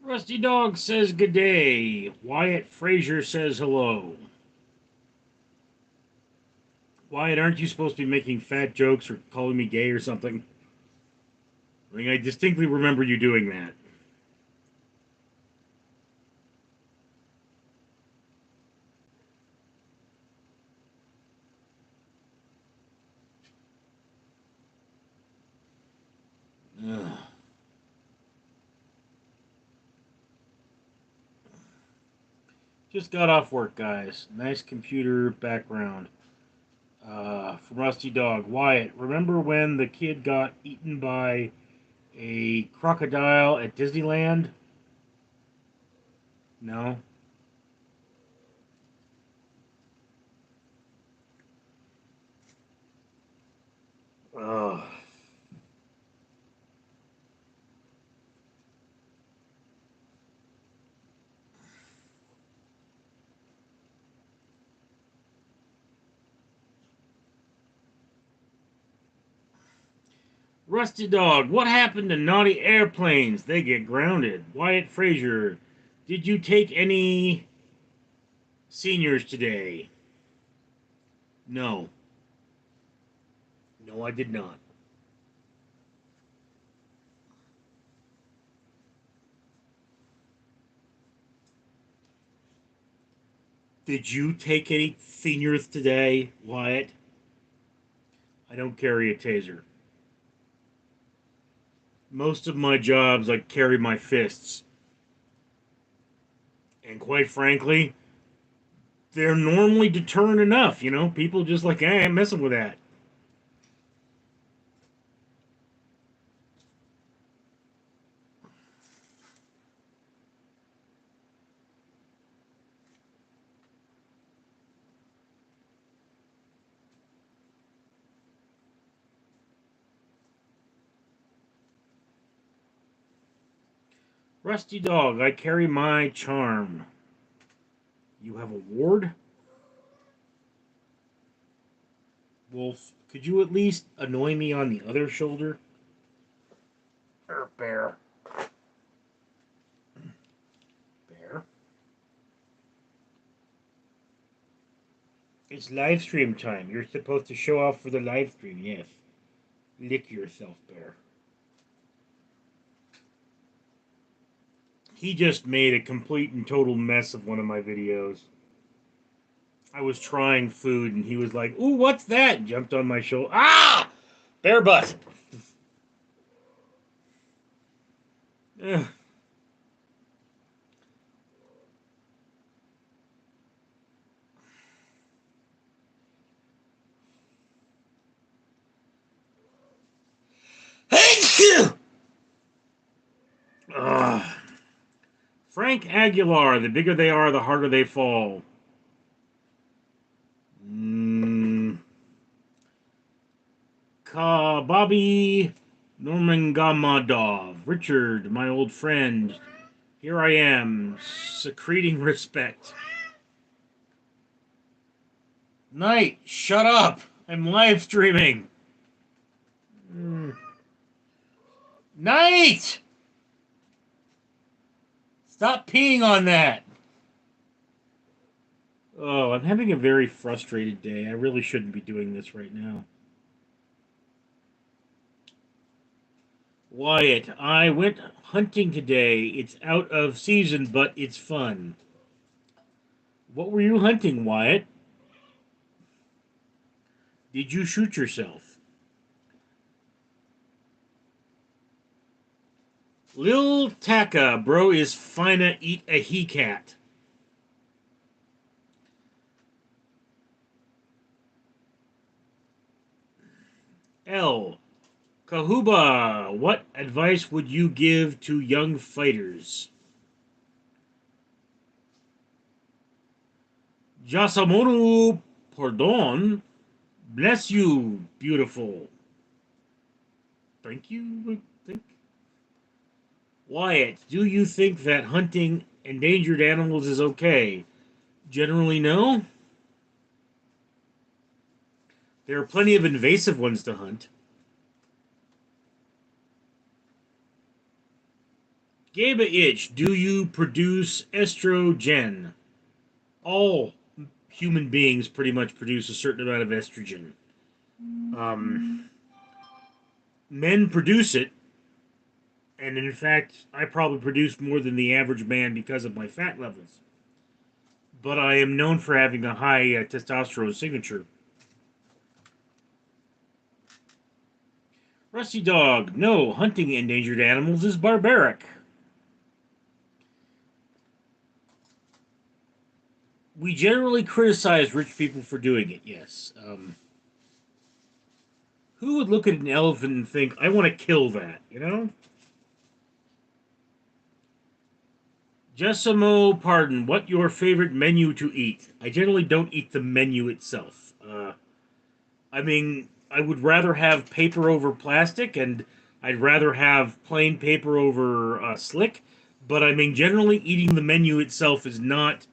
Rusty Dog says good day. Wyatt Frazier says hello. Wyatt, aren't you supposed to be making fat jokes or calling me gay or something? I mean, I distinctly remember you doing that. Ugh. Just got off work, guys. Nice computer background. From Rusty Dog. Wyatt, remember when the kid got eaten by a crocodile at Disneyland? No? Ugh. Rusty Dog, what happened to naughty airplanes? They get grounded. Wyatt Frazier, did you take any seniors today? No. No, I did not. Did you take any seniors today, Wyatt? I don't carry a taser. Most of my jobs, I carry my fists. And quite frankly, they're normally deterrent enough, you know? People just like, hey, I'm messing with that. Rusty Dog, I carry my charm. You have a ward? Wolf, could you at least annoy me on the other shoulder? Bear. Bear. It's live stream time. You're supposed to show off for the live stream, yes. Lick yourself, Bear. He just made a complete and total mess of one of my videos. I was trying food and he was like, "Ooh, what's that?" Jumped on my shoulder. Ah! Bear butt! Ugh. Thank you! Ugh. Frank Aguilar, the bigger they are, the harder they fall. Mm. Bobby Normangamadov. Richard, my old friend. Here I am, secreting respect. Knight, shut up! I'm live streaming. Mm. Knight! Stop peeing on that. Oh, I'm having a very frustrated day. I really shouldn't be doing this right now. Wyatt, I went hunting today. It's out of season, but it's fun. What were you hunting, Wyatt? Did you shoot yourself? Lil Taka, bro, is finna eat a he cat. L. Kahuba, what advice would you give to young fighters? Jasamono, pardon. Bless you, beautiful. Thank you, I think. Wyatt, do you think that hunting endangered animals is okay? Generally, no. There are plenty of invasive ones to hunt. Gaba itch. Do you produce estrogen? All human beings pretty much produce a certain amount of estrogen. Um, Men produce it, and in fact, I probably produce more than the average man because of my fat levels. But I am known for having a high testosterone signature. Rusty Dog. No, hunting endangered animals is barbaric. We generally criticize rich people for doing it, yes. Who would look at an elephant and think, I want to kill that, you know? Jessimo, pardon, what your favorite menu to eat? I generally don't eat the menu itself. I mean, I would rather have paper over plastic, and I'd rather have plain paper over slick. But I mean, generally eating the menu itself is not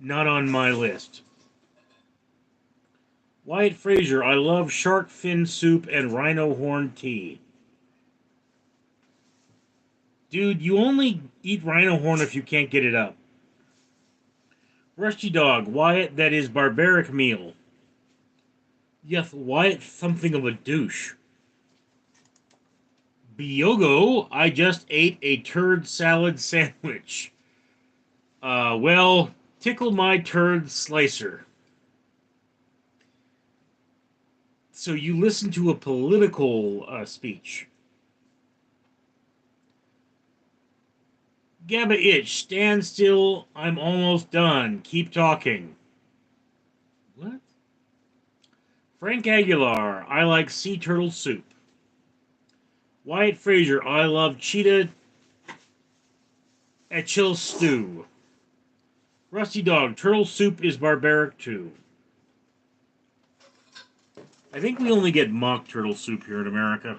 on my list. Wyatt Frazier, I love shark fin soup and rhino horn tea. Dude, you only eat rhino horn if you can't get it up. Rusty Dog, Wyatt, that is barbaric meal. Yes, Wyatt, something of a douche. Biogo, I just ate a turd salad sandwich. Well, tickle my turd slicer. So you listen to a political speech. Gabba itch, stand still. I'm almost done. Keep talking. What? Frank Aguilar, I like sea turtle soup. Wyatt Frazier, I love cheetah etchil stew. Rusty Dog, turtle soup is barbaric too. I think we only get mock turtle soup here in America.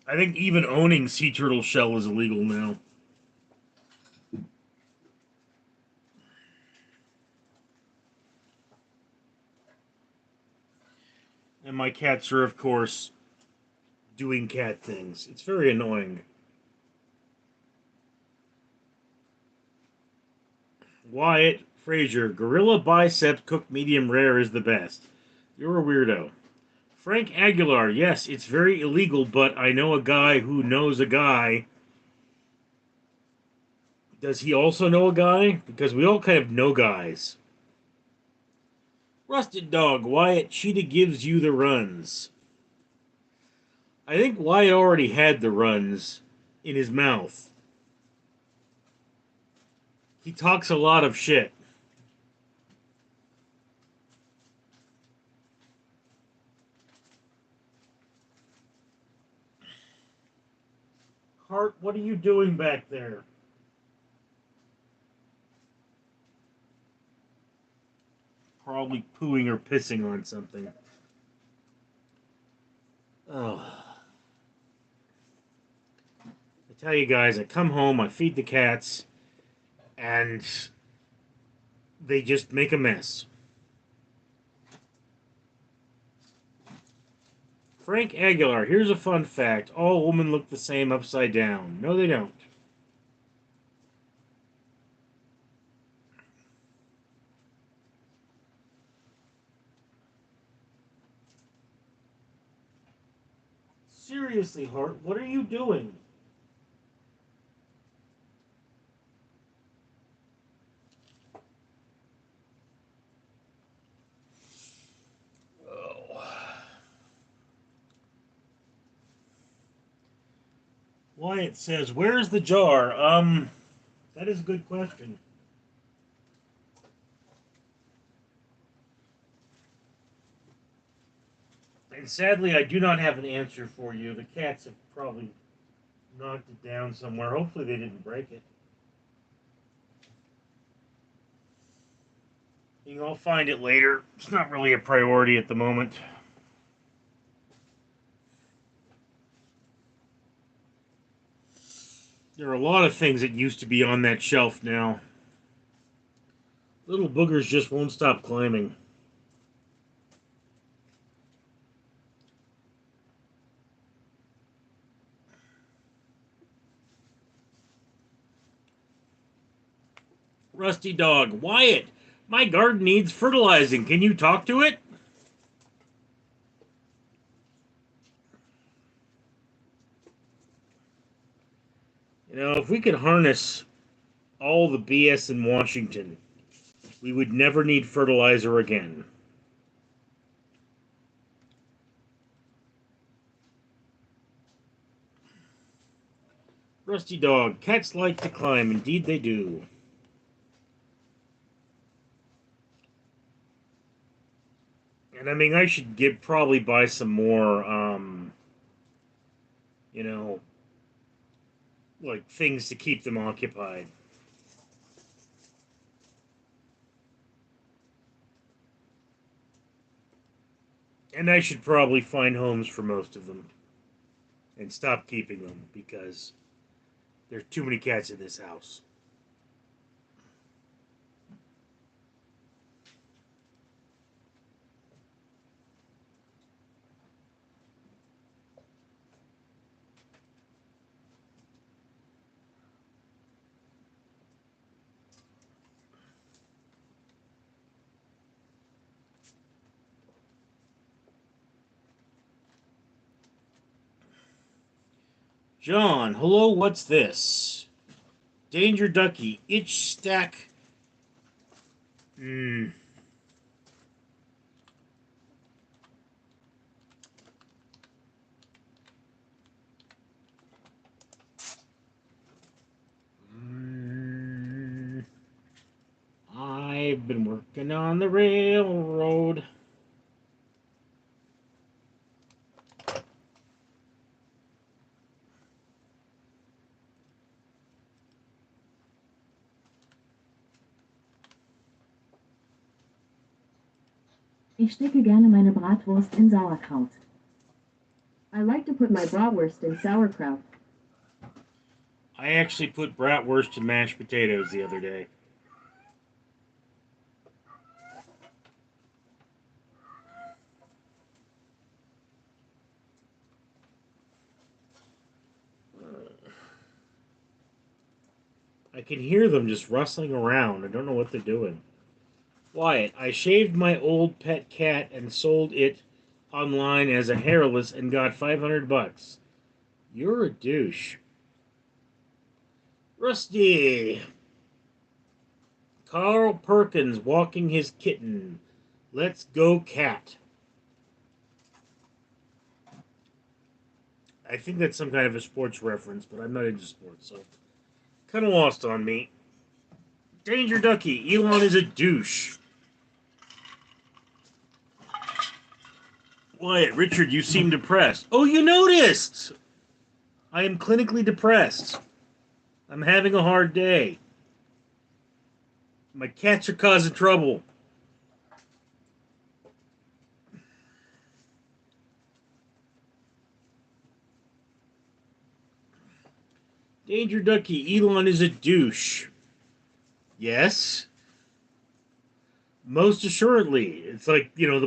I think even owning sea turtle shell is illegal now. And my cats are, of course, doing cat things. It's very annoying. Wyatt Frazier, gorilla biceps cooked medium rare is the best. You're a weirdo. Frank Aguilar, yes, it's very illegal, but I know a guy who knows a guy. Does he also know a guy? Because we all kind of know guys. Rusted Dog, Wyatt Cheetah gives you the runs. I think Wyatt already had the runs in his mouth. He talks a lot of shit. Hart, what are you doing back there? Probably pooing or pissing on something. Oh. I tell you guys, I come home, I feed the cats, and they just make a mess. Frank Aguilar, here's a fun fact. All women look the same upside down. No, they don't. Seriously, Hart, what are you doing? Oh. Wyatt says, where's the jar? That is a good question. And sadly, I do not have an answer for you. The cats have probably knocked it down somewhere. Hopefully, they didn't break it. You know, I'll find it later. It's not really a priority at the moment. There are a lot of things that used to be on that shelf now. Little boogers just won't stop climbing. Rusty Dog, Wyatt, my garden needs fertilizing. Can you talk to it? You know, if we could harness all the BS in Washington, we would never need fertilizer again. Rusty Dog, cats like to climb. Indeed they do. And I mean, I should probably buy some more, you know, like things to keep them occupied. And I should probably find homes for most of them and stop keeping them because there's too many cats in this house. John, hello, what's this? Danger Ducky, itch stack. Hmm. I've been working on the railroad. Ich stecke gerne meine Bratwurst in Sauerkraut. I like to put my bratwurst in sauerkraut. I actually put bratwurst in mashed potatoes the other day. I can hear them just rustling around. I don't know what they're doing. Wyatt, I shaved my old pet cat and sold it online as a hairless and got $500. You're a douche. Rusty. Carl Perkins walking his kitten. Let's go cat. I think that's some kind of a sports reference, but I'm not into sports, so kind of lost on me. Danger Ducky, Elon is a douche. Wyatt, Richard, you seem depressed. Oh, you noticed! I am clinically depressed. I'm having a hard day. My cats are causing trouble. Danger Ducky, Elon is a douche. Yes. Most assuredly. It's like, you know, the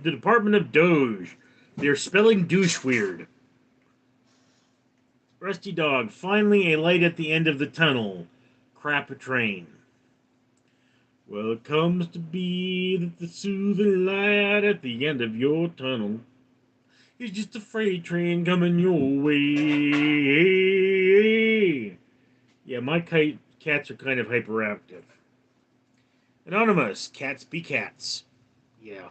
Department of Doge. They're spelling douche weird. Rusty Dog, finally a light at the end of the tunnel. Crap a train. Well, it comes to be that the soothing light at the end of your tunnel is just a freight train coming your way. Yeah, my cats are kind of hyperactive. Anonymous, cats be cats. Yeah.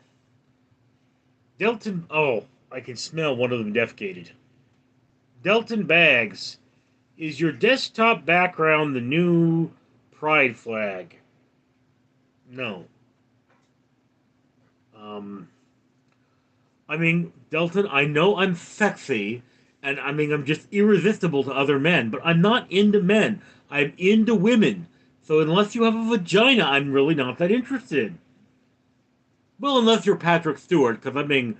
Delton, oh, I can smell one of them defecated. Delton Bags, is your desktop background the new pride flag? No. Um, I mean, Delton, I know I'm sexy, and I mean, I'm just irresistible to other men, but I'm not into men. I'm into women. So unless you have a vagina, I'm really not that interested. Well, unless you're Patrick Stewart, because I mean,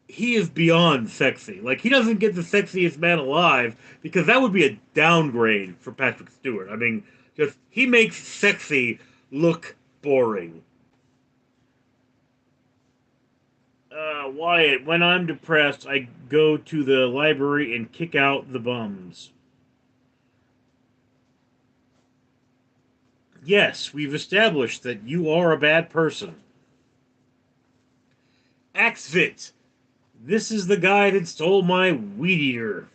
he is beyond sexy. Like, he doesn't get the sexiest man alive, because that would be a downgrade for Patrick Stewart. I mean, just, he makes sexy look boring. Wyatt, when I'm depressed, I go to the library and kick out the bums. Yes, we've established that you are a bad person. Axvit, this is the guy that stole my weed eater.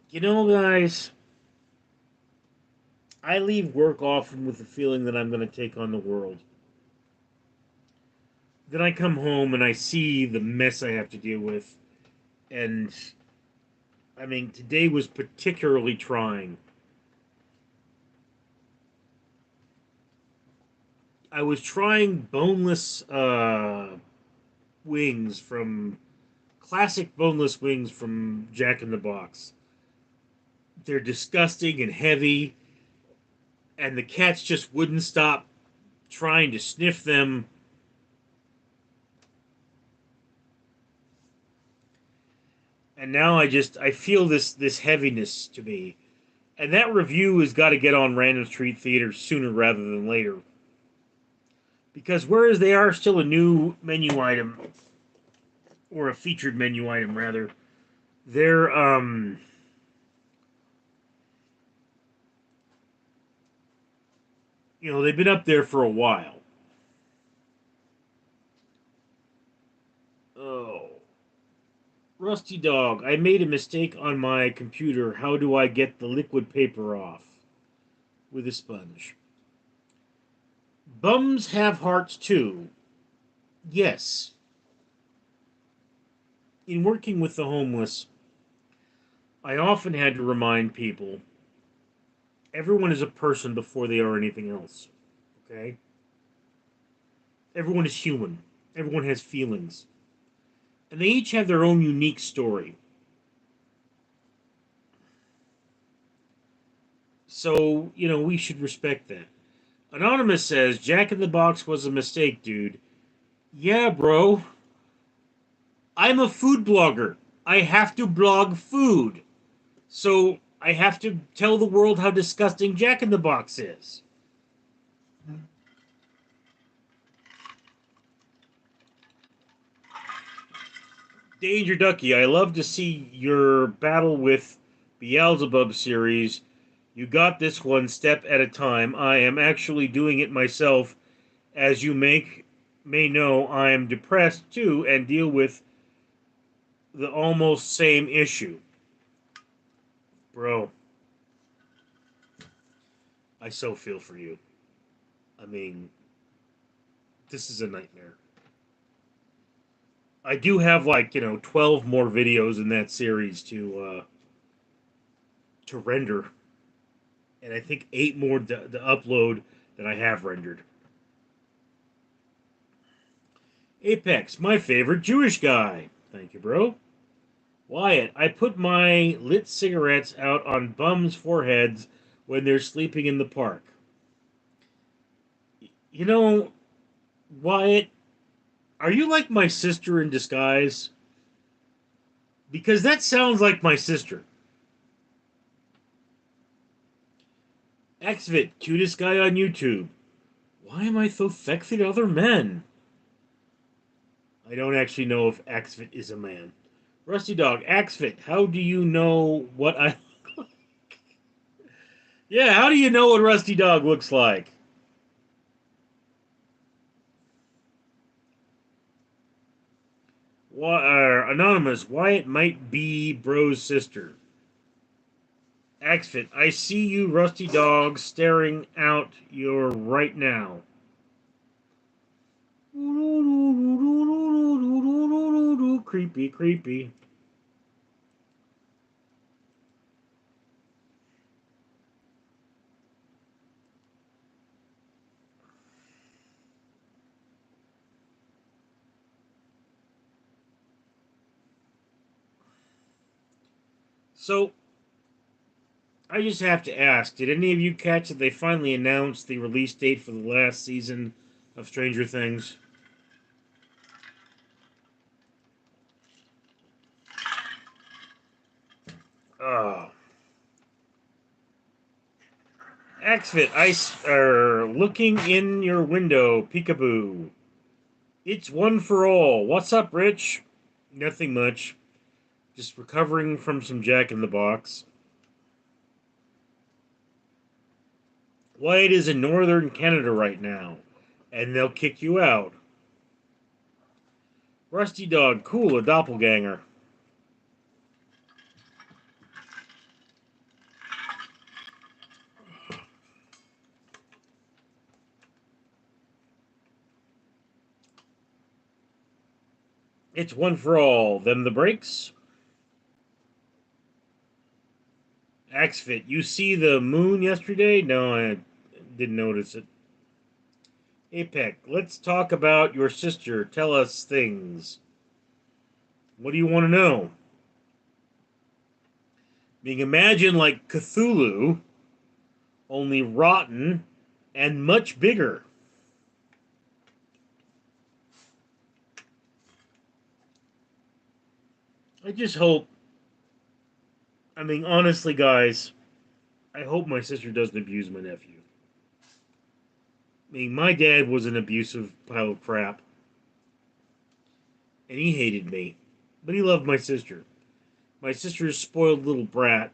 You know, guys, I leave work often with the feeling that I'm going to take on the world. Then I come home and I see the mess I have to deal with. And, I mean, today was particularly trying. I was trying boneless wings from classic boneless wings from Jack in the Box. They're disgusting and heavy, and the cats just wouldn't stop trying to sniff them. And now I feel this heaviness to me. And that review has got to get on Random Street Theater sooner rather than later. Because whereas they are still a new menu item, or a featured menu item rather, they're they've been up there for a while. Oh, Rusty Dog, I made a mistake on my computer. How do I get the liquid paper off? With a sponge. Bums have hearts too. Yes. In working with the homeless, I often had to remind people everyone is a person before they are anything else. Okay? Everyone is human. Everyone has feelings. And they each have their own unique story. So, we should respect that. Anonymous says, Jack in the Box was a mistake, dude. Yeah, bro. I'm a food blogger. I have to blog food. So I have to tell the world how disgusting Jack in the Box is. Danger Ducky, I love to see your battle with Beelzebub series. You got this one step at a time. I am actually doing it myself. As you may know, I am depressed too and deal with the almost same issue. Bro, I so feel for you. I mean, this is a nightmare. I do have 12 more videos in that series to render, and I think 8 more to upload that I have rendered. Apex, my favorite Jewish guy. Thank you, bro. Wyatt, I put my lit cigarettes out on bums' foreheads when they're sleeping in the park. You know, Wyatt, are you like my sister in disguise? Because that sounds like my sister. Xvid, cutest guy on YouTube. Why am I so sexy to other men? I don't actually know if Axvit is a man. Rusty Dog, Axvit, how do you know what I look like? Yeah, how do you know what Rusty Dog looks like? Anonymous, Wyatt might be Bro's sister. Axvit, I see you, Rusty Dog, staring out your right now. Creepy, creepy. So, I just have to ask, did any of you catch that they finally announced the release date for the last season of Stranger Things? Oh. Axfit, looking in your window, peekaboo. It's one for all. What's up, Rich? Nothing much. Just recovering from some Jack in the Box. Wyatt is in northern Canada right now, and they'll kick you out. Rusty Dog, cool, a doppelganger. It's one for all. Them the breaks. Axfit, you see the moon yesterday? No, I didn't notice it. Apex, let's talk about your sister. Tell us things. What do you want to know? Being imagine like Cthulhu, only rotten and much bigger. I just hope. I mean, honestly, guys, I hope my sister doesn't abuse my nephew. I mean, my dad was an abusive pile of crap, and he hated me, but he loved my sister. My sister is a spoiled little brat.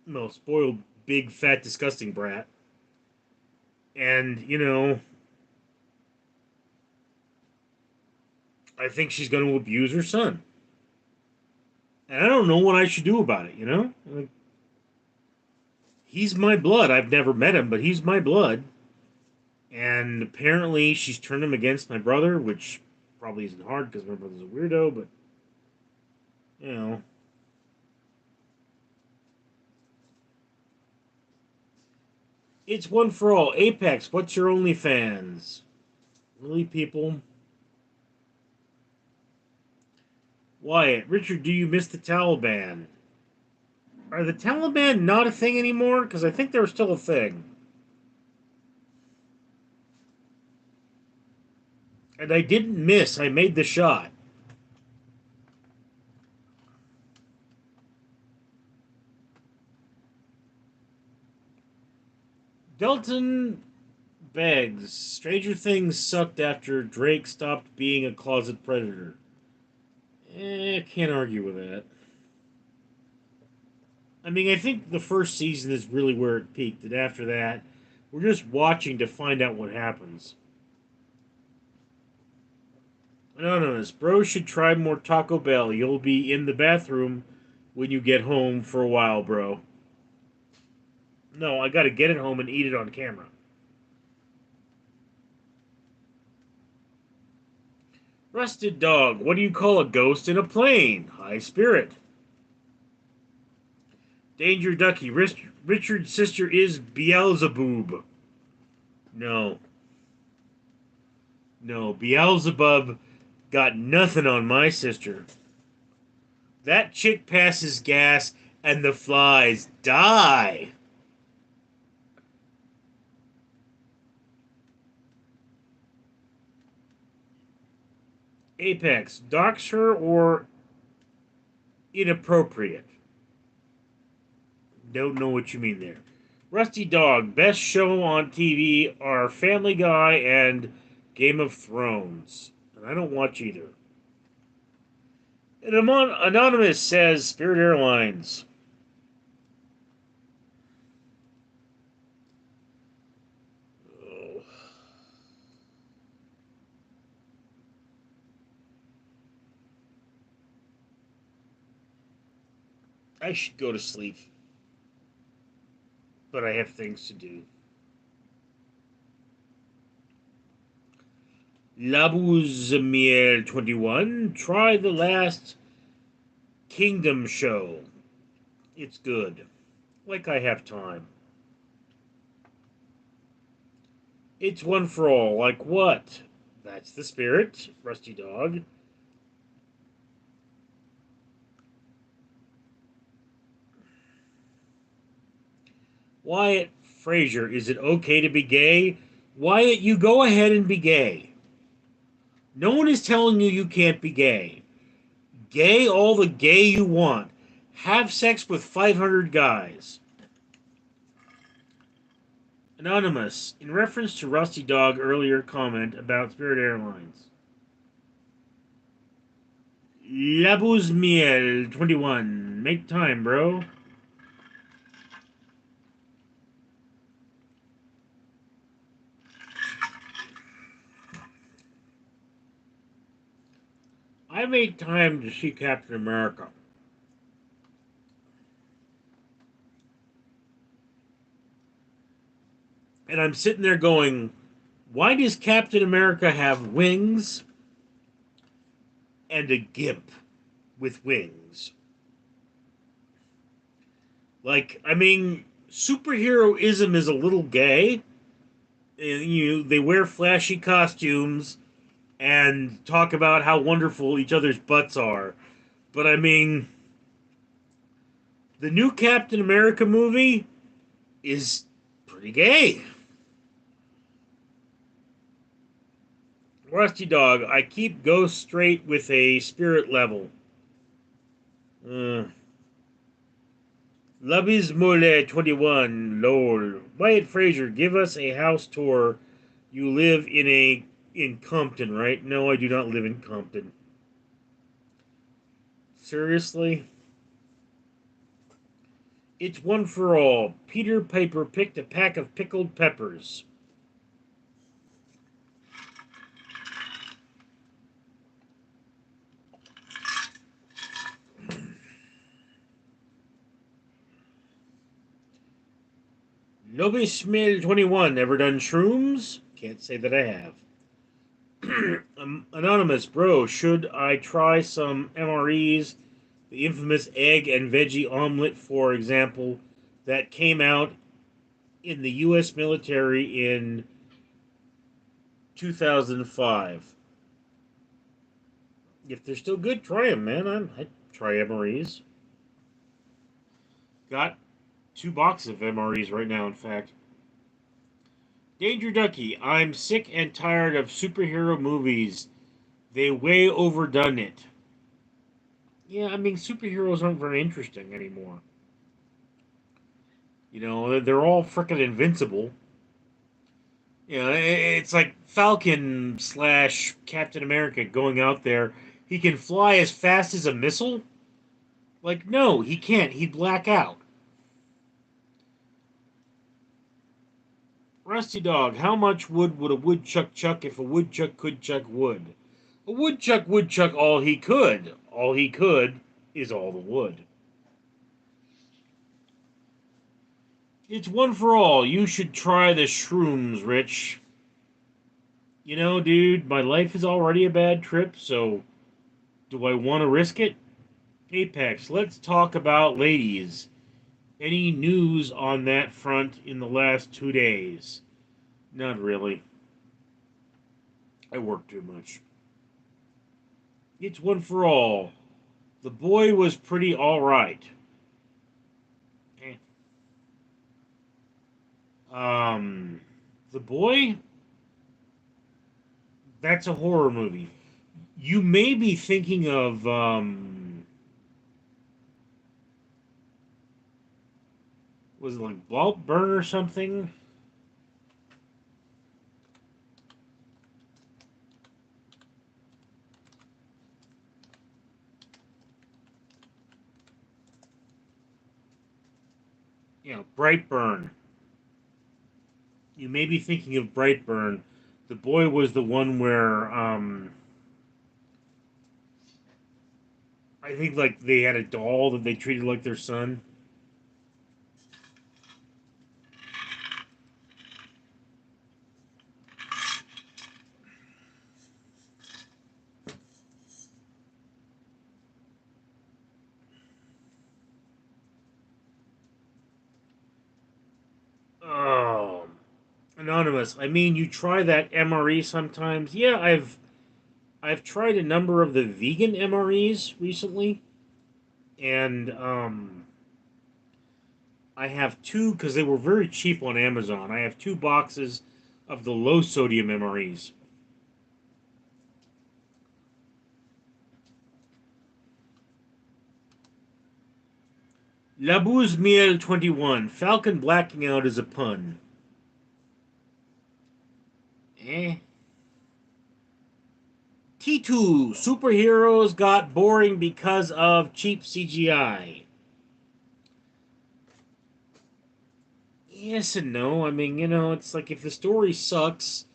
No, spoiled, big, fat, disgusting brat. And, I think she's going to abuse her son. And I don't know what I should do about it. Like, he's my blood. I've never met him, but he's my blood. And apparently she's turned him against my brother, which probably isn't hard because my brother's a weirdo, but, you know. It's one for all. Apex, what's your OnlyFans? Really, people? Wyatt, Richard, do you miss the Taliban? Are the Taliban not a thing anymore? Because I think they were still a thing. And I didn't miss. I made the shot. Delton begs. Stranger Things sucked after Drake stopped being a closet predator. Can't argue with that. I mean, I think the first season is really where it peaked, and after that, we're just watching to find out what happens. Anonymous, bro should try more Taco Bell. You'll be in the bathroom when you get home for a while, bro. No, I gotta get it home and eat it on camera. Rusted Dog, what do you call a ghost in a plane? High spirit. Danger Ducky, Richard's sister is Beelzebub. No. No, Beelzebub got nothing on my sister. That chick passes gas and the flies die. Apex, dox her or inappropriate? Don't know what you mean there. Rusty Dog, best show on TV are Family Guy and Game of Thrones. And I don't watch either. And Anonymous says Spirit Airlines. Oh. I should go to sleep, but I have things to do. Labuzamiel 21, try the last Kingdom show. It's good. Like I have time. It's one for all. Like what? That's the spirit, Rusty Dog. Wyatt Frazier, is it okay to be gay? Wyatt, you go ahead and be gay. No one is telling you you can't be gay. Gay all the gay you want. Have sex with 500 guys. Anonymous, in reference to Rusty Dog earlier comment about Spirit Airlines. Labuzmiel 21, make time, bro. I made time to see Captain America. And I'm sitting there going, why does Captain America have wings and a gimp with wings? Like, I mean, superheroism is a little gay. They wear flashy costumes and talk about how wonderful each other's butts are. But I mean, the new Captain America movie is pretty gay. Rusty Dog, I keep Ghost straight with a spirit level. Uh, Lubby's Mole 21, lol. Wyatt Fraser, give us a house tour. You live in Compton, right? No, I do not live in Compton. Seriously? It's one for all. Peter Piper picked a pack of pickled peppers. Nobody Smell 21. Ever done shrooms? Can't say that I have. Anonymous, bro, should I try some MREs? The infamous egg and veggie omelet, for example, that came out in the U.S. military in 2005. If they're still good, try them, man. I'd try MREs. Got 2 boxes of MREs right now, in fact. Danger Ducky, I'm sick and tired of superhero movies. They way overdone it. Yeah, I mean, superheroes aren't very interesting anymore. You know, they're all freaking invincible. You know, it's like Falcon slash Captain America going out there. He can fly as fast as a missile? Like, no, he can't. He'd black out. Rusty Dog, how much wood would a woodchuck chuck if a woodchuck could chuck wood? A woodchuck would chuck all he could. All he could is all the wood. It's one for all. You should try the shrooms, Rich. You know, dude, my life is already a bad trip, so do I want to risk it? Apex, let's talk about ladies. Any news on that front in the last 2 days? Not really. I work too much. It's one for all. The boy was pretty alright. Eh. Um, the boy? That's a horror movie. You may be thinking of, was it like Burn or something? You know, Brightburn. You may be thinking of Brightburn. The boy was the one where, I think like they had a doll that they treated like their son. Oh, Anonymous. I mean, you try that MRE sometimes. Yeah, I've tried a number of the vegan MREs recently, and I have two because they were very cheap on Amazon. I have 2 boxes of the low sodium MREs. Labouze Miel 21. Falcon blacking out is a pun. Eh. T2. Superheroes got boring because of cheap CGI. Yes and no. I mean, it's like if the story sucks,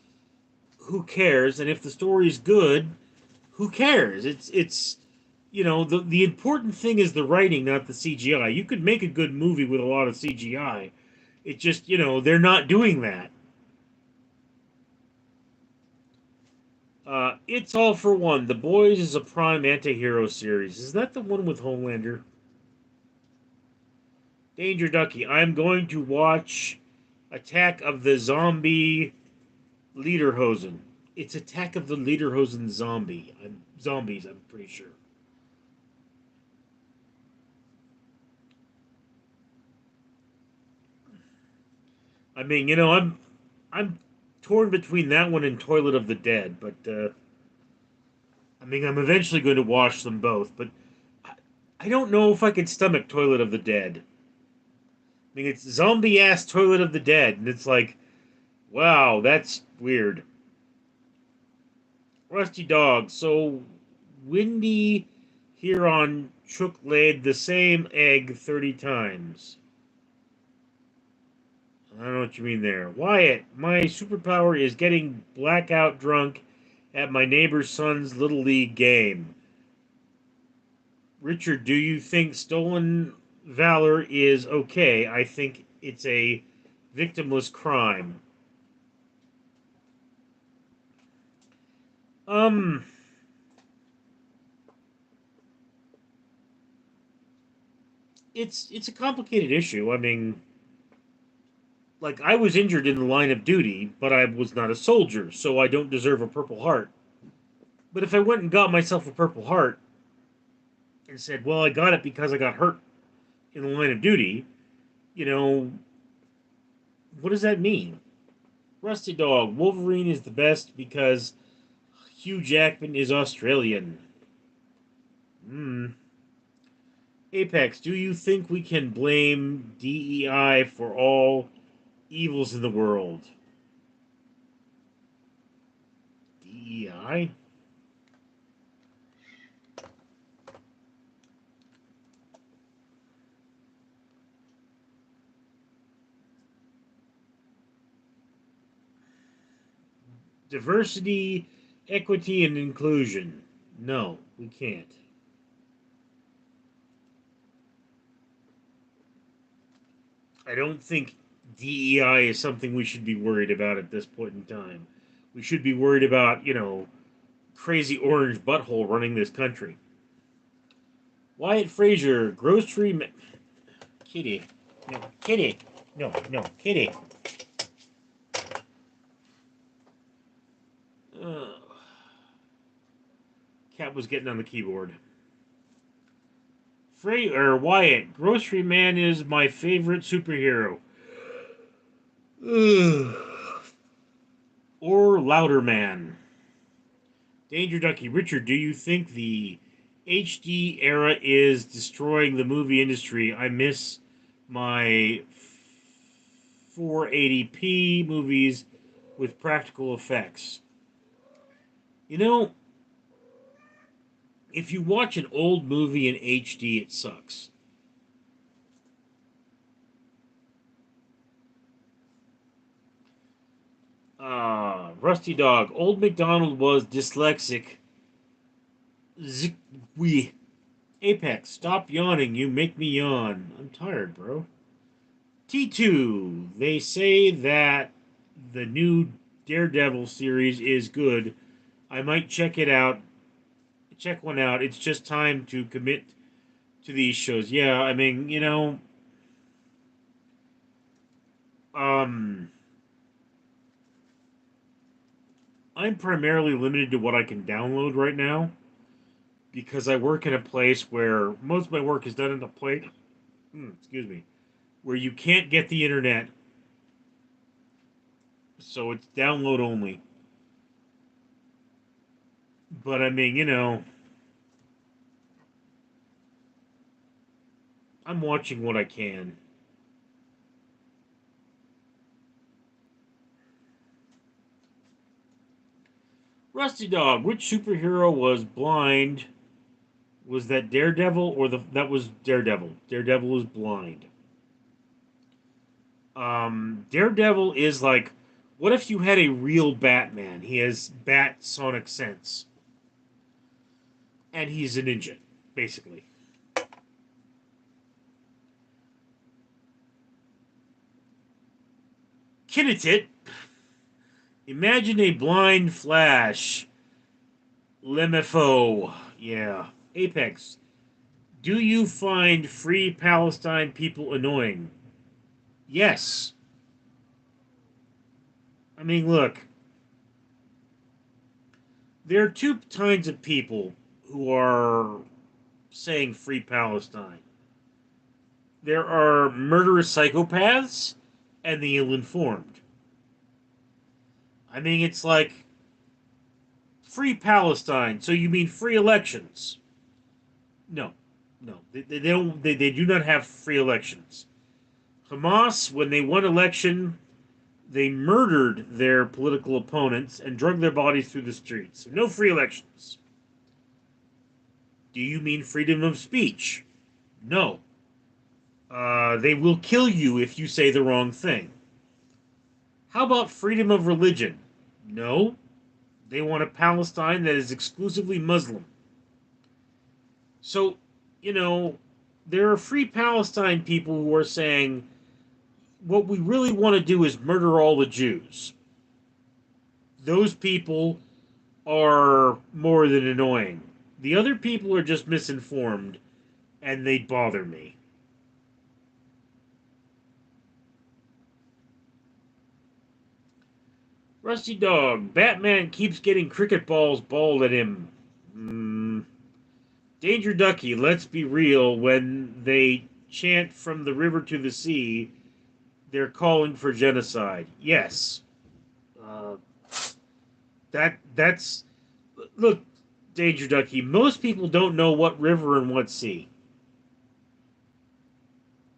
who cares? And if the story's good, who cares? The important thing is the writing, not the CGI. You could make a good movie with a lot of CGI. It just, they're not doing that. It's All for One. The Boys is a prime anti-hero series. Is that the one with Homelander? Danger Ducky. I'm going to watch Attack of the Zombie Lederhosen. It's Attack of the Lederhosen Zombies, I'm pretty sure. I mean, I'm torn between that one and Toilet of the Dead, but I mean, I'm eventually going to watch them both, but I, I don't know if I can stomach Toilet of the Dead. I mean, it's zombie ass Toilet of the Dead, and it's like, wow, that's weird. Rusty Dog. So, Windy here on Chook laid the same egg 30 times. I don't know what you mean there. Wyatt, my superpower is getting blackout drunk at my neighbor's son's Little League game. Richard, do you think stolen valor is okay? I think it's a victimless crime. Um, it's a complicated issue. I mean, like I was injured in the line of duty, but I was not a soldier, so I don't deserve a Purple Heart. But if I went and got myself a Purple Heart and said, "Well, I got it because I got hurt in the line of duty," you know, what does that mean? Rusty Dog, Wolverine is the best because Hugh Jackman is Australian. Hmm. Apex, do you think we can blame DEI for all evils in the world? DEI? Diversity, equity, and inclusion. No, we can't. I don't think DEI is something we should be worried about at this point in time. We should be worried about, crazy orange butthole running this country. Wyatt Frazier, Kitty. No, Kitty. No, no, Kitty. Uh, Cat was getting on the keyboard. Wyatt, Grocery Man is my favorite superhero. Ugh. Or Louder Man. Danger Ducky. Richard, do you think the HD era is destroying the movie industry? I miss my 480p movies with practical effects. You know, if you watch an old movie in HD, it sucks. Rusty Dog. Old McDonald was dyslexic. We Apex, stop yawning. You make me yawn. I'm tired, bro. T2. They say that the new Daredevil series is good. I might check it out. Check one out. It's just time to commit to these shows. Yeah, I mean, um, I'm primarily limited to what I can download right now because I work in a place where most of my work is done in a place, excuse me, where you can't get the internet, so it's download only. But I mean, I'm watching what I can. Rusty Dog, which superhero was blind? Was that Daredevil or that was Daredevil? Daredevil was blind. Daredevil is like, what if you had a real Batman? He has bat sonic sense. and he's a ninja, basically. Kinnitit, imagine a blind flash. Lemifo, yeah. Apex, do you find free Palestine people annoying? Yes. I mean, look, there are two kinds of people who are saying free Palestine. There are murderous psychopaths and the ill informed. I mean, it's like free Palestine, so you mean free elections? No, no, they don't. They do not have free elections. Hamas, when they won election, they murdered their political opponents and drug their bodies through the streets. So no free elections. Do you mean freedom of speech? No. They will kill you if you say the wrong thing. How about freedom of religion? No. They want a Palestine that is exclusively Muslim. So, you know, there are free Palestine people who are saying, what we really want to do is murder all the Jews. Those people are more than annoying. The other people are just misinformed, and they bother me. Rusty Dog, Batman keeps getting cricket balls balled at him. Danger Ducky, let's be real, when they chant from the river to the sea, they're calling for genocide. Yes. Uh, that's look, Danger Ducky, most people don't know what river and what sea.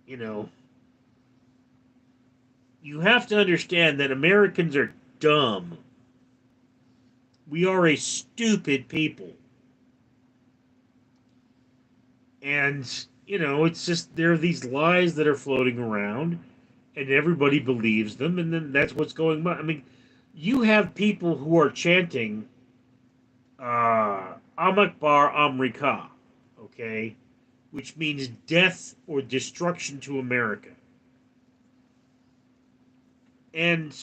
You know, you have to understand that Americans are dumb. We are a stupid people. And, you know, it's just there are these lies that are floating around and everybody believes them and then that's what's going on. I mean, you have people who are chanting Amakbar Amrika, okay? Which means death or destruction to America. And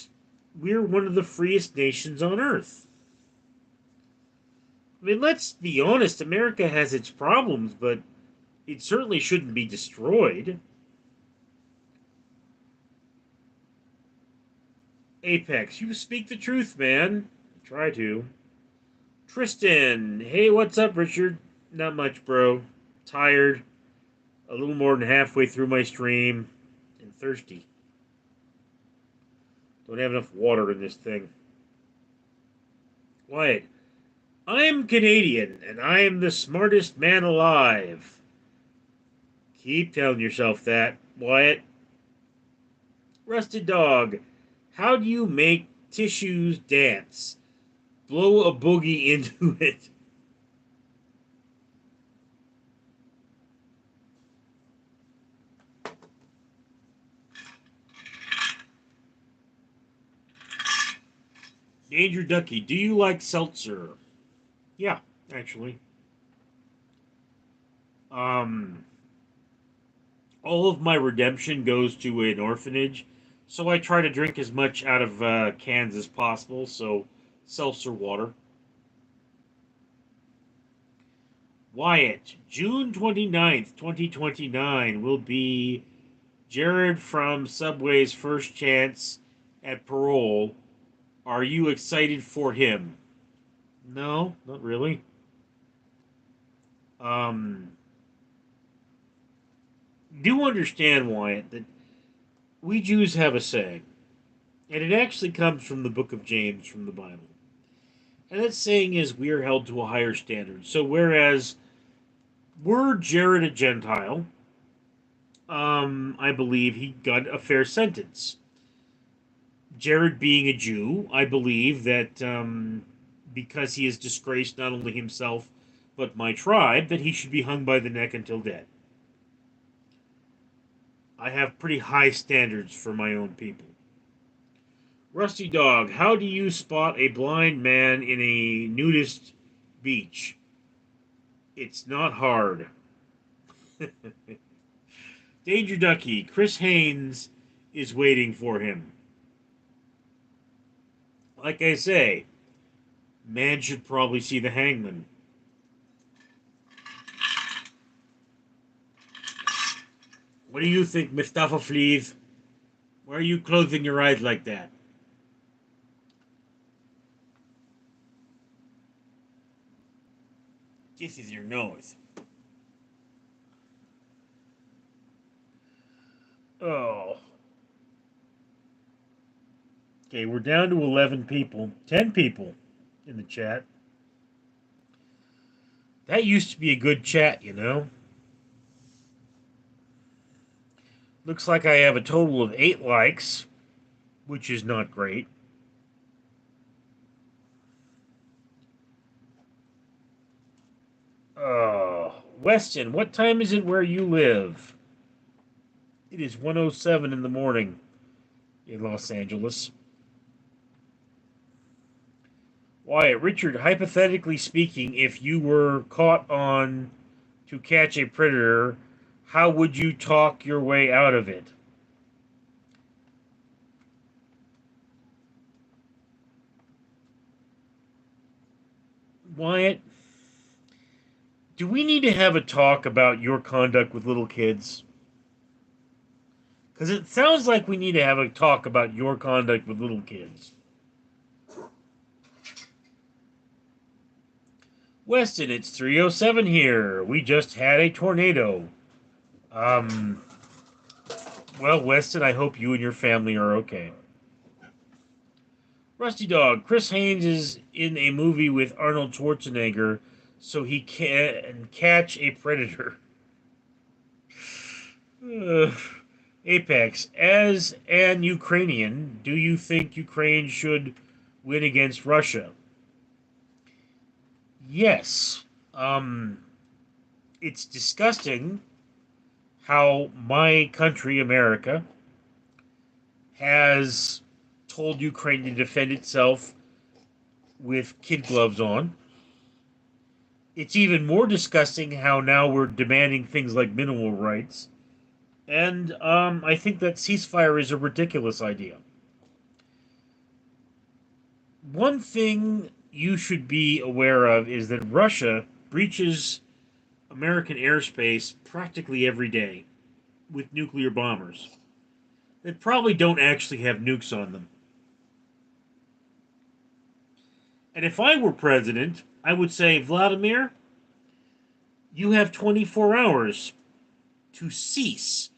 we're one of the freest nations on earth. I mean, let's be honest, America has its problems, but it certainly shouldn't be destroyed. Apex, you speak the truth, man. Try to. Tristan, hey, what's up, Richard? Not much, bro. Tired. A little more than halfway through my stream. And thirsty. Don't have enough water in this thing. Wyatt, I am Canadian, and I am the smartest man alive. Keep telling yourself that, Wyatt. Rusted Dog, how do you make tissues dance? Blow a boogie into it. Danger Ducky, do you like seltzer? Yeah, actually. Um, all of my redemption goes to an orphanage, so I try to drink as much out of cans as possible. So, seltzer water. Wyatt, June 29th, 2029 will be Jared from Subway's first chance at parole. Are you excited for him? No, not really. Um, do understand, Wyatt, that we Jews have a saying, and it actually comes from the book of James from the Bible. And that saying is we are held to a higher standard. So whereas were Jared a Gentile, I believe he got a fair sentence. Jared being a Jew, I believe that because he has disgraced not only himself but my tribe, that he should be hung by the neck until dead. I have pretty high standards for my own people. Rusty Dog, how do you spot a blind man in a nudist beach? It's not hard. Danger Ducky, Chris Haynes is waiting for him. Like I say, man should probably see the hangman. What do you think, Mustafa Fleeve? Why are you closing your eyes like that? This is your nose. Oh. Okay, we're down to 11 people. 10 people in the chat. That used to be a good chat, you know? Looks like I have a total of 8 likes, which is not great. Weston, what time is it where you live? It is 1:07 in the morning in Los Angeles. Wyatt, Richard, hypothetically speaking, if you were caught on to catch a predator, how would you talk your way out of it? Wyatt, do we need to have a talk about your conduct with little kids? Because it sounds like we need to have a talk about your conduct with little kids. Weston, it's 3:07 here. We just had a tornado. Um, well, Weston, I hope you and your family are okay. Rusty Dog, Chris Haynes is in a movie with Arnold Schwarzenegger so he can catch a predator. Apex, as an Ukrainian, do you think Ukraine should win against Russia? Yes. It's disgusting how my country, America, has told Ukraine to defend itself with kid gloves on. It's even more disgusting how now we're demanding things like minimal rights. And I think that ceasefire is a ridiculous idea. One thing you should be aware of is that Russia breaches American airspace practically every day with nuclear bombers that probably don't actually have nukes on them. And if I were president, I would say, Vladimir, you have 24 hours to cease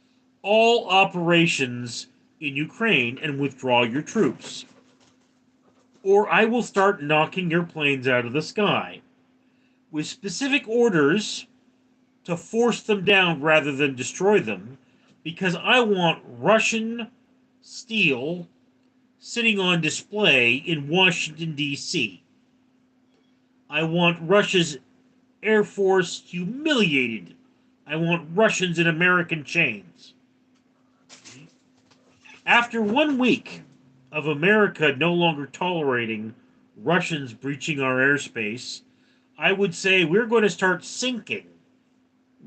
all operations in Ukraine and withdraw your troops. Or I will start knocking your planes out of the sky with specific orders to force them down rather than destroy them, because I want Russian steel sitting on display in Washington, D.C. I want Russia's Air Force humiliated. I want Russians in American chains. After 1 week of America no longer tolerating Russians breaching our airspace, I would say we're going to start sinking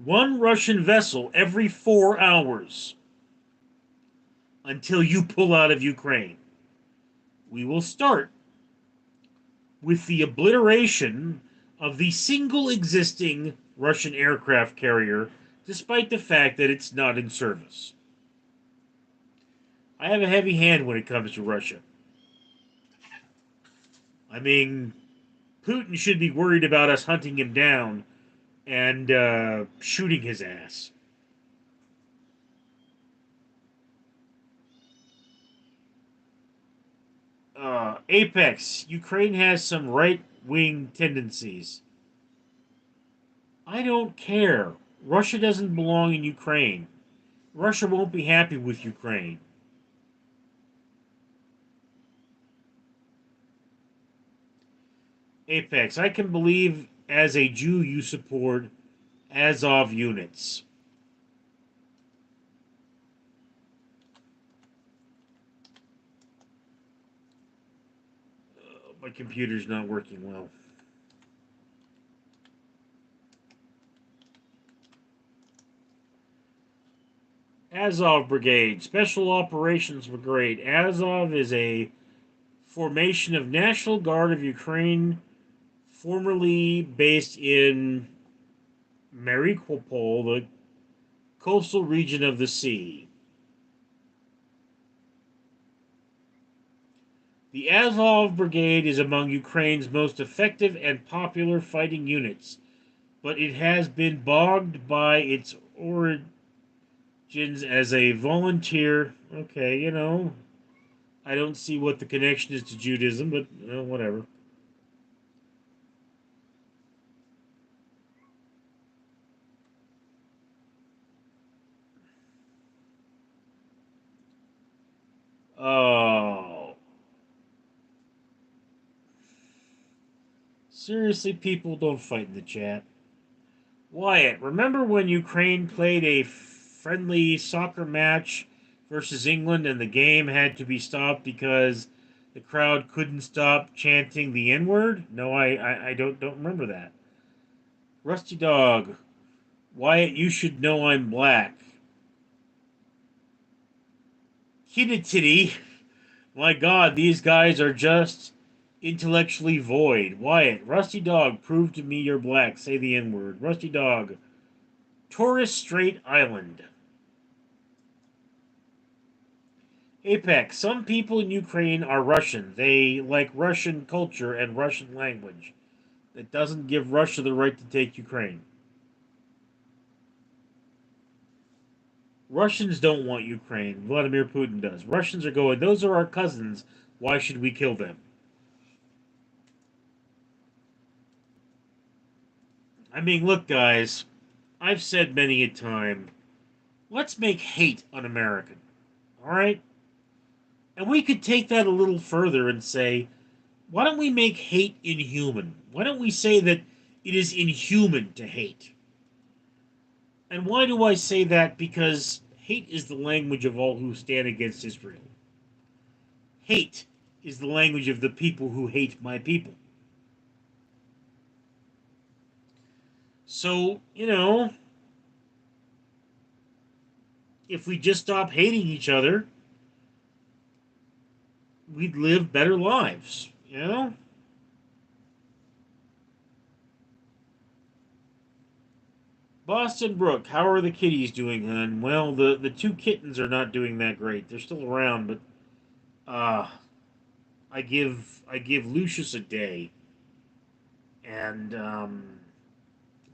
one Russian vessel every 4 hours until you pull out of Ukraine. We will start with the obliteration of the single existing Russian aircraft carrier, despite the fact that it's not in service. I have a heavy hand when it comes to Russia. I mean, Putin should be worried about us hunting him down and shooting his ass. Apex, Ukraine has some right wing tendencies. I don't care. Russia doesn't belong in Ukraine. Russia won't be happy with Ukraine. Apex, I can believe as a Jew you support Azov units. My computer's not working well. Azov Brigade, Special Operations Brigade. Azov is a formation of National Guard of Ukraine, formerly based in Mariupol, the coastal region of the sea. The Azov Brigade is among Ukraine's most effective and popular fighting units, but it has been bogged by its origins as a volunteer. Okay, I don't see what the connection is to Judaism, but whatever. Oh. Seriously, people, don't fight in the chat. Wyatt, remember when Ukraine played a friendly soccer match versus England and the game had to be stopped because the crowd couldn't stop chanting the N word? No, I don't remember that. Rusty Dog, Wyatt, you should know I'm black. Kitty, my god, these guys are just intellectually void. Wyatt, Rusty Dog, prove to me you're black. Say the N word. Rusty Dog, Torres Strait Island. Apex, some people in Ukraine are Russian. They like Russian culture and Russian language. That doesn't give Russia the right to take Ukraine. Russians don't want Ukraine. Vladimir Putin does. Russians are going, those are our cousins. Why should we kill them? I mean, look, guys, I've said many a time, let's make hate un-American. All right? And we could take that a little further and say, why don't we make hate inhuman? Why don't we say that it is inhuman to hate? And why do I say that? Because hate is the language of all who stand against Israel. Hate is the language of the people who hate my people. So, if we just stop hating each other, we'd live better lives. Boston Brook, how are the kitties doing, hun? Well, the two kittens are not doing that great. They're still around, but uh I give Lucius a day, and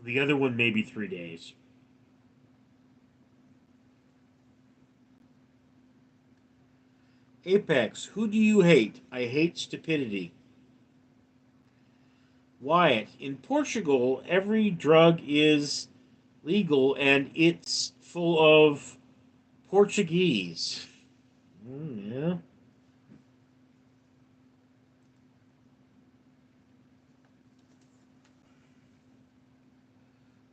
the other one maybe 3 days. Apex, who do you hate? I hate stupidity. Wyatt, in Portugal, every drug is legal and it's full of Portuguese. Yeah.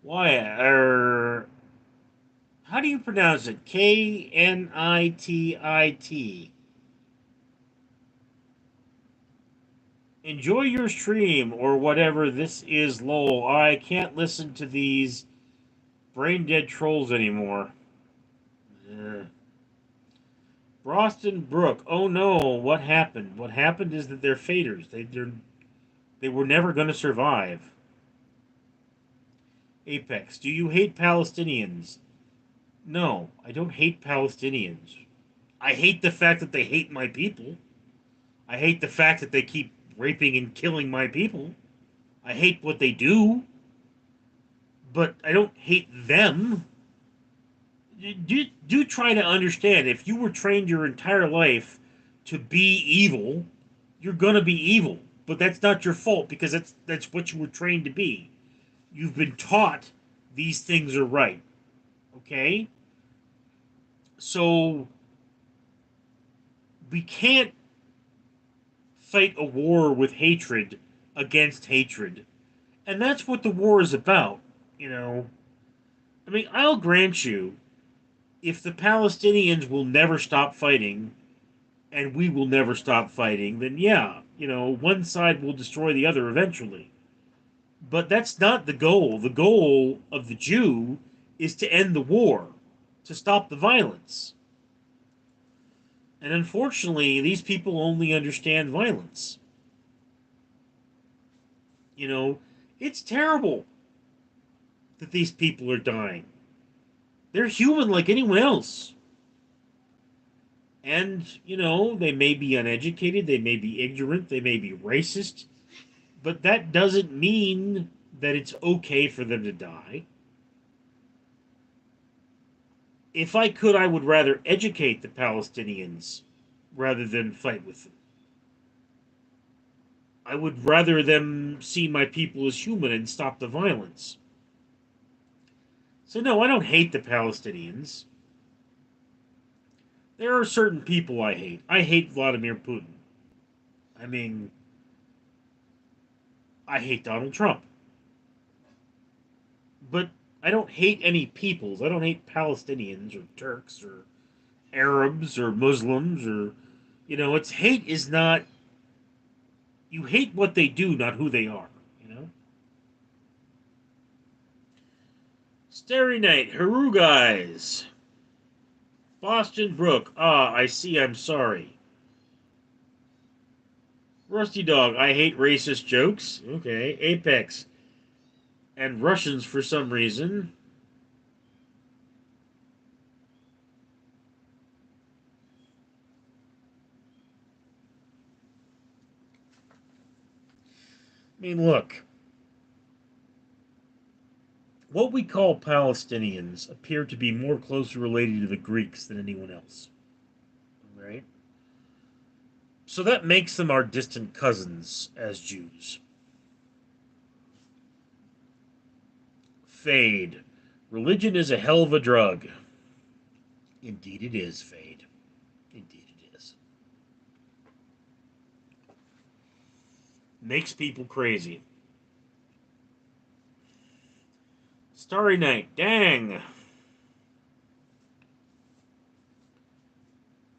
Wyatt, how do you pronounce it? Knittit. Enjoy your stream or whatever this is, lol. I can't listen to these brain dead trolls anymore. Ugh. Boston Brook. Oh no, what happened? What happened is that they're faders. They were never going to survive. Apex. Do you hate Palestinians? No, I don't hate Palestinians. I hate the fact that they hate my people. I hate the fact that they keep raping and killing my people. I hate what they do, but I don't hate them. Do try to understand, if you were trained your entire life to be evil, you're going to be evil. But that's not your fault, because that's what you were trained to be. You've been taught these things are right. Okay? So we can't fight a war with hatred against hatred. And that's what the war is about. I mean, I'll grant you, if the Palestinians will never stop fighting and we will never stop fighting, then yeah, one side will destroy the other eventually. But that's not the goal. The goal of the Jew is to end the war. to stop the violence. And unfortunately, these people only understand violence. You know, it's terrible that these people are dying. They're human like anyone else. And, they may be uneducated, they may be ignorant, they may be racist, but that doesn't mean that it's okay for them to die. If I could, I would rather educate the Palestinians rather than fight with them. I would rather them see my people as human and stop the violence. So, no, I don't hate the Palestinians. There are certain people I hate. I hate Vladimir Putin. I mean, I hate Donald Trump. But I don't hate any peoples. I don't hate Palestinians or Turks or Arabs or Muslims or, it's hate is not, you hate what they do, not who they are. Starry Night, Haru guys. Boston Brook, I see, I'm sorry. Rusty Dog, I hate racist jokes. Okay. Apex, and Russians for some reason. I mean, look, what we call Palestinians appear to be more closely related to the Greeks than anyone else. Right? So that makes them our distant cousins as Jews. Fade. Religion is a hell of a drug. Indeed it is, Fade. Indeed it is. Makes people crazy. Starry Night. Dang.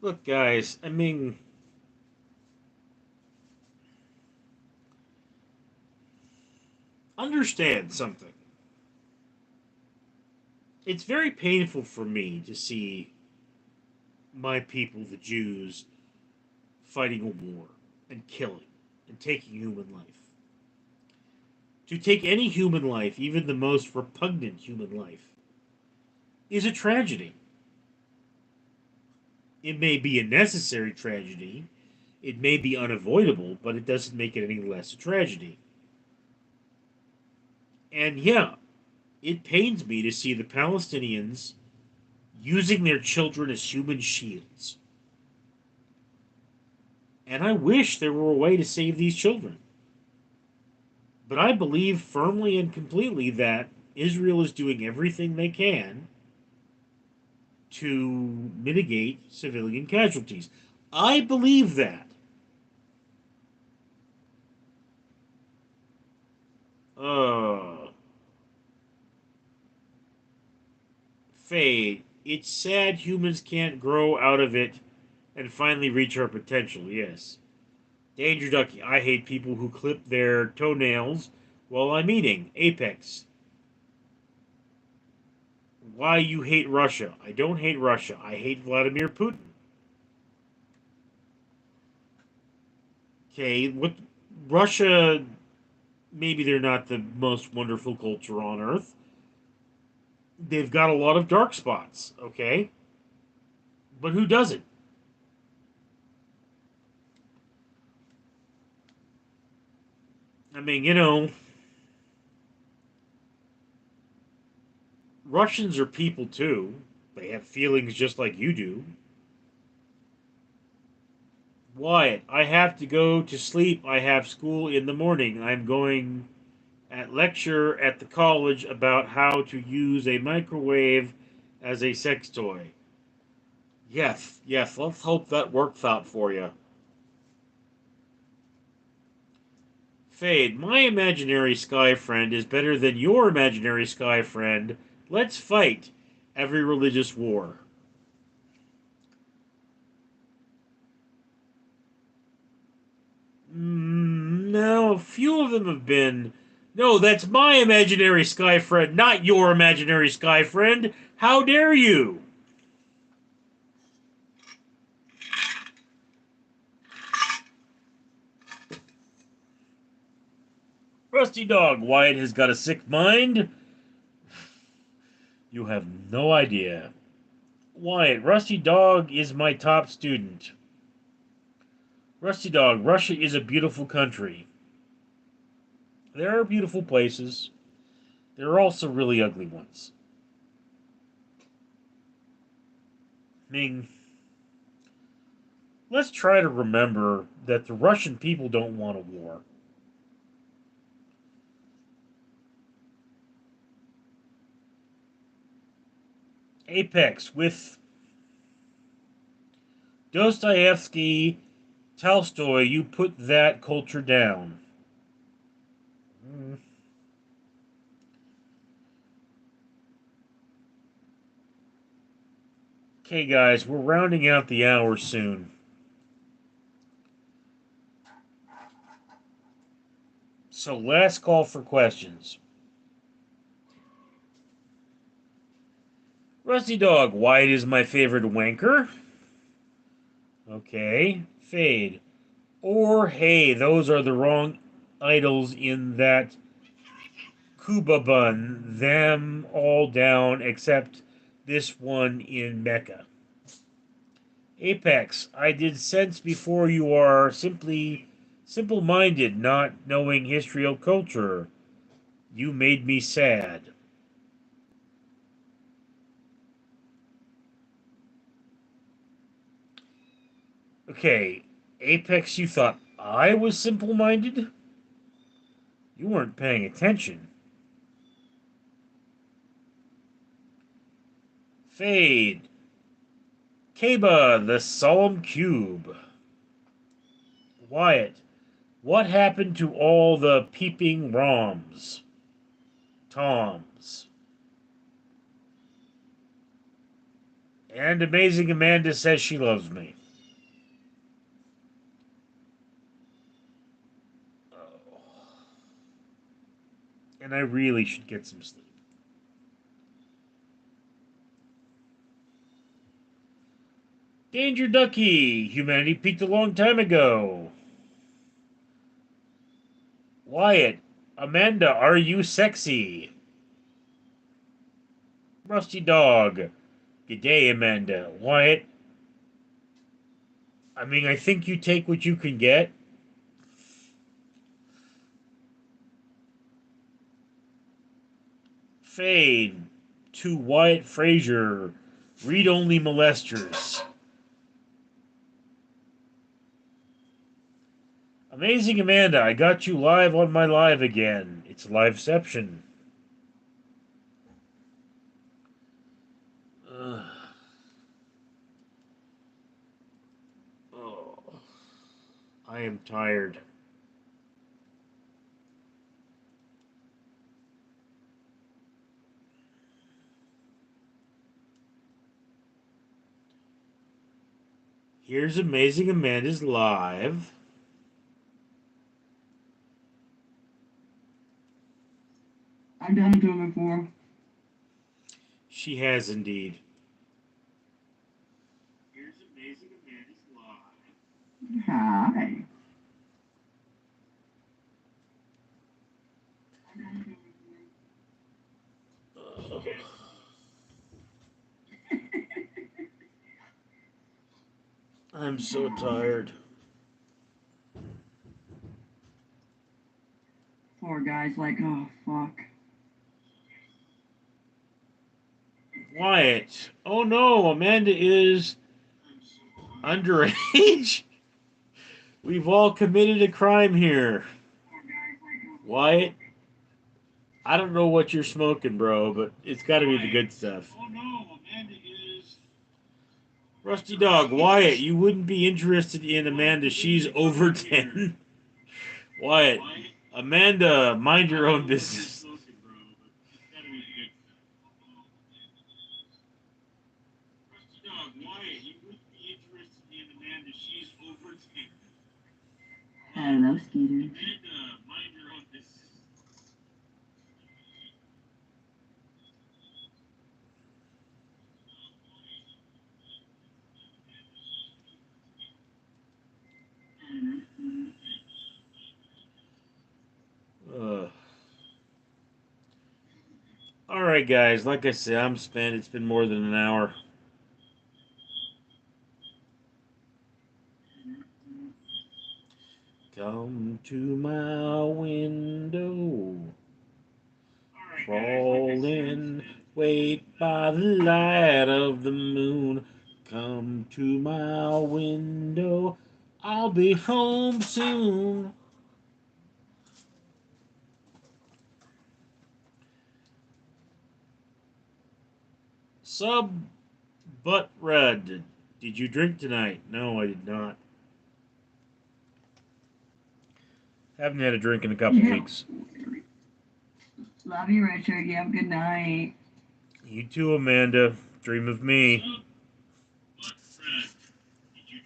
Look, guys, I mean, understand something. It's very painful for me to see my people, the Jews, fighting a war and killing and taking human life. To take any human life, even the most repugnant human life, is a tragedy. It may be a necessary tragedy, it may be unavoidable, but it doesn't make it any less a tragedy. And yeah, it pains me to see the Palestinians using their children as human shields. And I wish there were a way to save these children. But I believe firmly and completely that Israel is doing everything they can to mitigate civilian casualties. I believe that. Uh, Fade. It's sad humans can't grow out of it and finally reach our potential, yes. Danger Ducky. I hate people who clip their toenails while I'm eating. Apex. Why you hate Russia? I don't hate Russia. I hate Vladimir Putin. Okay, what Russia, maybe they're not the most wonderful culture on earth. They've got a lot of dark spots, okay? But who doesn't? I mean, Russians are people too. They have feelings just like you do. Wyatt, I have to go to sleep. I have school in the morning. I'm going at lecture at the college about how to use a microwave as a sex toy. Yes, yes, let's hope that works out for you. Fade, my imaginary sky friend is better than your imaginary sky friend. Let's fight every religious war. No, a few of them have been. No, that's my imaginary sky friend, not your imaginary sky friend. How dare you? Rusty Dog, Wyatt has got a sick mind. You have no idea. Wyatt, Rusty Dog is my top student. Rusty Dog, Russia is a beautiful country. There are beautiful places. There are also really ugly ones. Ming, let's try to remember that the Russian people don't want a war. Apex, with Dostoevsky, Tolstoy, you put that culture down. Okay, guys, we're rounding out the hour soon. So, last call for questions. Rusty Dog, Wyatt is my favorite wanker. Okay. Fade. Or, hey, those are the wrong idols in that Kuba bun. Them all down except this one in Mecca. Apex, I did sense before you are simply simple minded, not knowing history or culture. You made me sad. Okay, Apex, you thought I was simple minded? You weren't paying attention. Fade. Kaba, the solemn cube. Wyatt, what happened to all the peeping Roms? Toms. And Amazing Amanda says she loves me. Oh. And I really should get some sleep. Danger Ducky, humanity peaked a long time ago. Wyatt, Amanda, are you sexy? Rusty Dog, g'day, Amanda. Wyatt, I mean, I think you take what you can get. Fade to Wyatt Frazier, read only molesters. Amazing Amanda, I got you live on my live again. It's liveception. Ugh. Oh, I am tired. Here's Amazing Amanda's live. I've done it to him before. She has indeed. Here's Amazing Amanda's live. Hi. Okay. I'm so tired. Poor guy's like, oh, fuck. Wyatt. Oh no, Amanda is underage? We've all committed a crime here. Wyatt, I don't know what you're smoking, bro, but it's got to be the good stuff. Oh no, Amanda is. Rusty Dog, Wyatt, you wouldn't be interested in Amanda. She's over 10. Wyatt, Amanda, mind your own business. Hello, Skeeter. Ugh. Alright, guys, like I said, I'm spent. It's been more than an hour. Come to my window, crawl in, wait by the light of the moon. Come to my window, I'll be home soon. Sub Butt Red, did you drink tonight? No, I did not. Haven't had a drink in a couple weeks. Love you, Richard. You have a good night. You too, Amanda. Dream of me.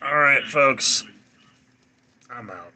Alright, folks. I'm out.